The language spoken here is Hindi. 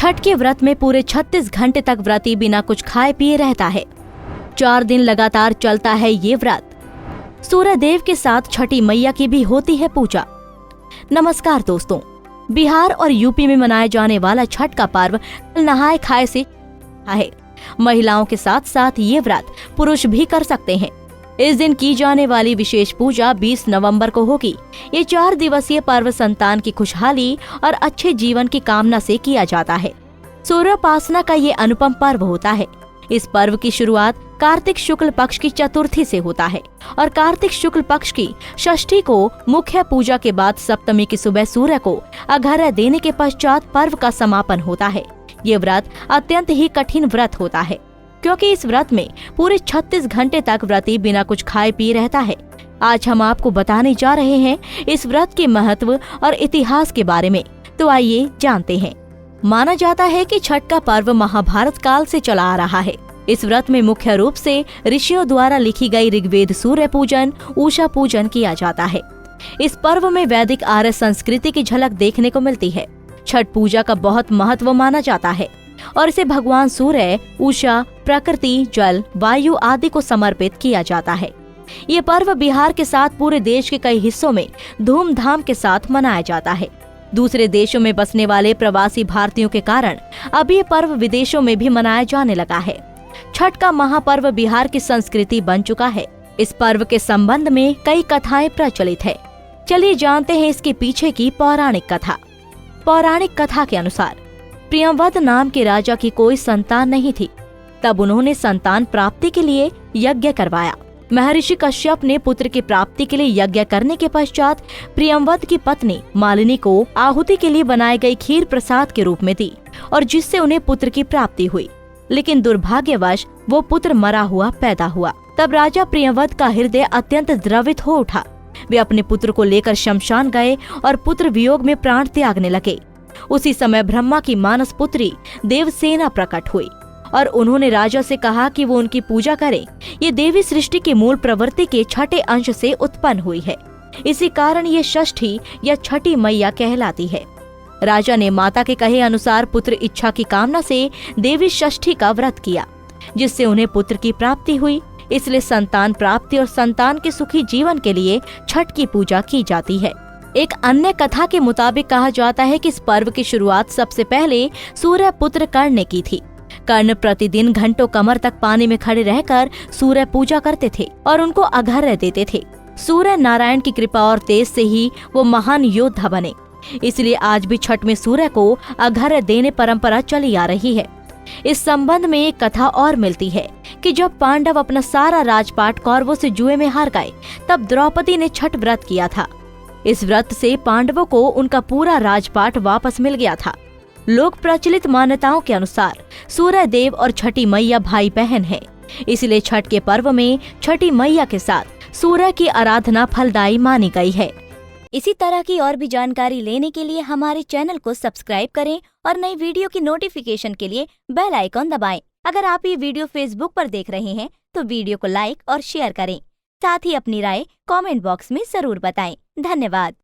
छठ के व्रत में पूरे 36 घंटे तक व्रती बिना कुछ खाए पिए रहता है। 4 दिन लगातार चलता है ये व्रत। सूर्य देव के साथ छठी मैया की भी होती है पूजा। नमस्कार दोस्तों, बिहार और यूपी में मनाए जाने वाला छठ का पर्व नहाए खाए से है। महिलाओं के साथ साथ ये व्रत पुरुष भी कर सकते हैं। इस दिन की जाने वाली विशेष पूजा 20 नवंबर को होगी। ये 4 दिवसीय पर्व संतान की खुशहाली और अच्छे जीवन की कामना से किया जाता है। सूर्योपासना का ये अनुपम पर्व होता है। इस पर्व की शुरुआत कार्तिक शुक्ल पक्ष की चतुर्थी से होता है और कार्तिक शुक्ल पक्ष की षष्ठी को मुख्य पूजा के बाद सप्तमी की सुबह सूर्य को अर्घ्य देने के पश्चात पर्व का समापन होता है। ये व्रत अत्यंत ही कठिन व्रत होता है, क्योंकि इस व्रत में पूरे 36 घंटे तक व्रती बिना कुछ खाए पिए रहता है। आज हम आपको बताने जा रहे हैं इस व्रत के महत्व और इतिहास के बारे में, तो आइए जानते हैं। माना जाता है कि छठ का पर्व महाभारत काल से चला आ रहा है। इस व्रत में मुख्य रूप से ऋषियों द्वारा लिखी गई ऋग्वेद सूर्य पूजन, उषा पूजन किया जाता है। इस पर्व में वैदिक आर्य संस्कृति की झलक देखने को मिलती है। छठ पूजा का बहुत महत्व माना जाता है और इसे भगवान सूर्य, उषा, प्रकृति, जल, वायु आदि को समर्पित किया जाता है। ये पर्व बिहार के साथ पूरे देश के कई हिस्सों में धूमधाम के साथ मनाया जाता है। दूसरे देशों में बसने वाले प्रवासी भारतीयों के कारण अब ये पर्व विदेशों में भी मनाया जाने लगा है। छठ का महापर्व बिहार की संस्कृति बन चुका है। इस पर्व के संबंध में कई कथाएं प्रचलित है। चलिए जानते हैं इसके पीछे की पौराणिक कथा। पौराणिक कथा के अनुसार प्रियंवद नाम के राजा की कोई संतान नहीं थी। तब उन्होंने संतान प्राप्ति के लिए यज्ञ करवाया। महर्षि कश्यप ने पुत्र की प्राप्ति के लिए यज्ञ करने के पश्चात प्रियंवद की पत्नी मालिनी को आहुति के लिए बनाई गई खीर प्रसाद के रूप में दी और जिससे उन्हें पुत्र की प्राप्ति हुई। लेकिन दुर्भाग्यवश वो पुत्र मरा हुआ पैदा हुआ। तब राजा प्रियंवद का हृदय अत्यंत द्रवित हो उठा। वे अपने पुत्र को लेकर शमशान गए और पुत्र वियोग में प्राण त्यागने लगे। उसी समय ब्रह्मा की मानस पुत्री देवसेना प्रकट हुई और उन्होंने राजा से कहा कि वो उनकी पूजा करें। ये देवी सृष्टि की मूल प्रवृत्ति के छठे अंश से उत्पन्न हुई है। इसी कारण ये षष्ठी या छठी मैया कहलाती है। राजा ने माता के कहे अनुसार पुत्र इच्छा की कामना से देवी षष्ठी का व्रत किया, जिससे उन्हें पुत्र की प्राप्ति हुई। इसलिए संतान प्राप्ति और संतान के सुखी जीवन के लिए छठ की पूजा की जाती है। एक अन्य कथा के मुताबिक कहा जाता है कि इस पर्व की शुरुआत सबसे पहले सूर्य पुत्र कर्ण ने की थी। कर्ण प्रतिदिन घंटों कमर तक पानी में खड़े रहकर सूर्य पूजा करते थे और उनको अर्घ्य देते थे। सूर्य नारायण की कृपा और तेज से ही वो महान योद्धा बने। इसलिए आज भी छठ में सूर्य को अर्घ्य देने परंपरा चली आ रही है। इस संबंध में एक कथा और मिलती है कि जब पांडव अपना सारा राजपाट कौरवों से जुए में हार गए, तब द्रौपदी ने छठ व्रत किया था। इस व्रत से पांडवों को उनका पूरा राजपाट वापस मिल गया था। लोक प्रचलित मान्यताओं के अनुसार सूर्य देव और छठी मैया भाई बहन हैं। इसलिए छठ के पर्व में छठी मैया के साथ सूर्य की आराधना फलदायी मानी गई है। इसी तरह की और भी जानकारी लेने के लिए हमारे चैनल को सब्सक्राइब करें और नई वीडियो की नोटिफिकेशन के लिए बेल आइकॉन दबाएं। अगर आप ये वीडियो फेसबुक पर देख रहे हैं तो वीडियो को लाइक और शेयर करें। साथ ही अपनी राय कमेंट बॉक्स में जरूर बताएं। धन्यवाद।